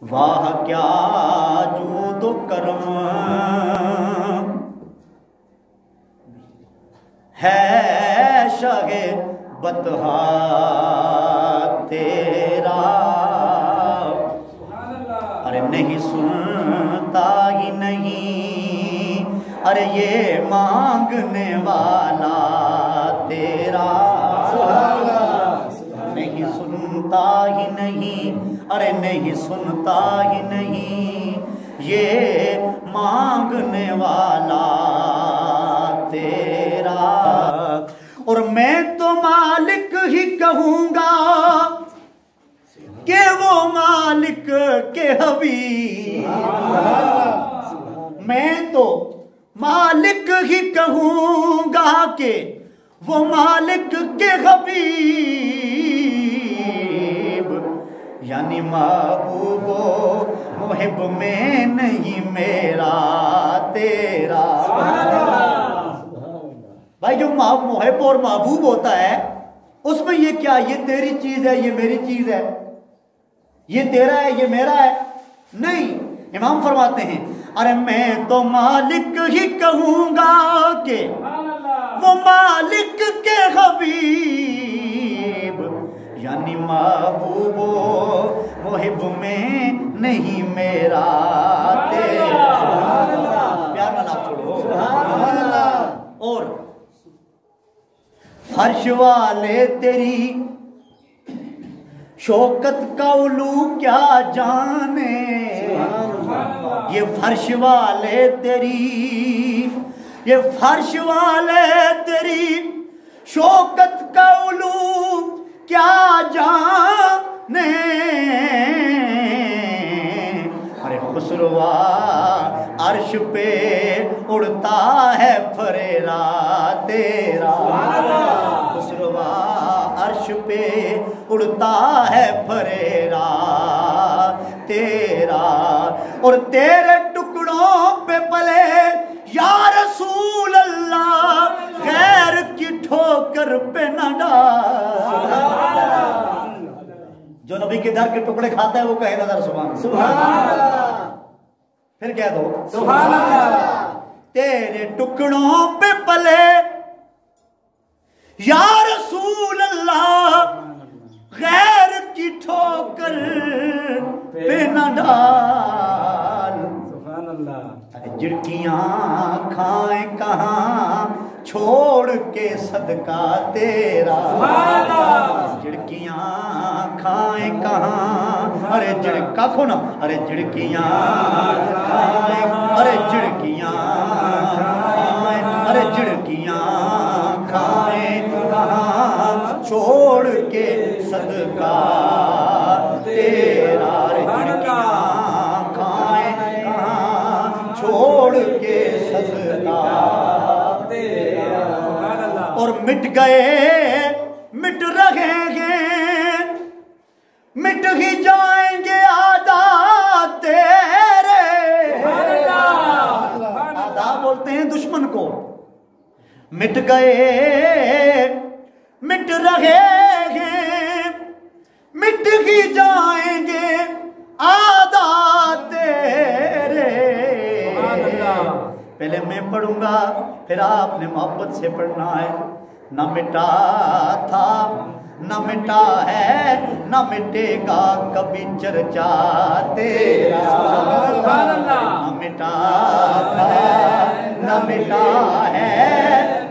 वाह क्या जूदो करम है शाहे बतहा तेरा। अरे नहीं सुनता ही नहीं, अरे ये मांगने वाला तेरा। नहीं सुनता ही नहीं, अरे नहीं सुनता ही नहीं, ये मांगने वाला तेरा। और मैं तो मालिक ही कहूंगा कि वो मालिक के हबीब। मैं तो मालिक ही कहूंगा कि वो मालिक के हबीब, यानी महबूबो मुहिब में नहीं मेरा तेरा। भाई जो मुहिब और महबूब होता है उसमें ये क्या, ये तेरी चीज है, ये मेरी चीज है, ये तेरा है, ये मेरा है, नहीं। इमाम फरमाते हैं अरे मैं तो मालिक ही कहूंगा कि वो मालिक के हबीब, यानी महबूबो मुहिब में नहीं मेरा तेरा। प्यार वाला छोड़ो। और फर्श वाले तेरी शौकत का उलू क्या जाने, ये फर्श वाले तेरी, ये फर्श वाले तेरी शौकत का उलू क्या जाने। अरे खुसरवा अर्श पे उड़ता है फरेरा तेरा। खुसरवा अर्श पे उड़ता है फरेरा तेरा। और तेरे टुकड़ों पे पले या रसूल अल्लाह, गैर की ठोकर पे न डाल। जो नबी के दर के टुकड़े खाता है वो कहे ना सुभान अल्लाह। फिर कह दो सुभान अल्लाह। तेरे टुकड़ों पे पले या रसूल अल्लाह, गैर की ठोकर पे न डाल। सुभान अल्लाह। झिड़कियां खाए कहाँ छोड़ के सदका तेरा। झिड़कियां खाए कहाँ, अरे झिड़का खो ना, अरे झिड़कियां खाए, अरे झिड़कियां खाए, अरे झिड़कियां खाए कहाँ छोड़ के सदका तेरा। झिड़कियां खाए कहाँ छोड़ के सदका तेरा। और मिट गए मिट रहेंगे, मिट ही जाएंगे आदा तेरे। आदा बोलते हैं दुश्मन को। मिट गए मिट रहेंगे, मिट ही जाएंगे आदा तेरे। पहले मैं पढ़ूंगा फिर आपने मोहब्बत से पढ़ना है। न मिटा था न मिटा है न मिटेगा कभी चर्चा तेरा। न मिटा था न मिटा है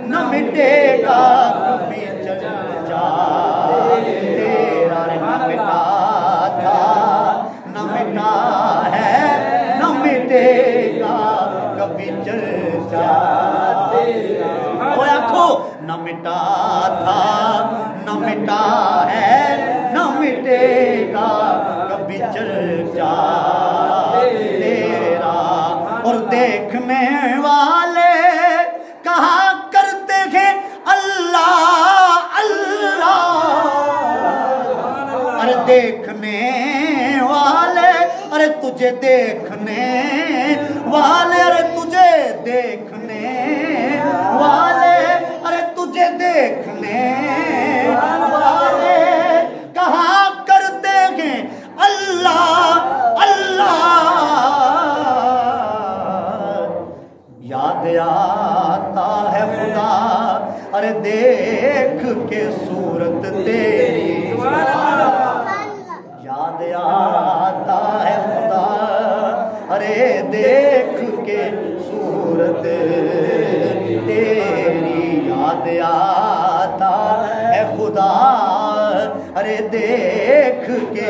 न मिटेगा कभी चर्चा तेरा। न मिटा था न मिटा है न मिटेगा कभी चर्चा तेरा। न मिटा था न मिटा है न मिटेगा कभी चर्चा तेरा। और देखने वाले कहा करते हैं अल्लाह अल्लाह। अरे देखने वाले, अरे तुझे देखने वाले, अरे तुझे देखने वाले, अरे तुझे देखने वाले कहा करते हैं अल्लाह अल्लाह। देख के सूरत तेरी याद आता है खुदा, अरे देख के सूरत तेरी याद आता है खुदा, अरे देख के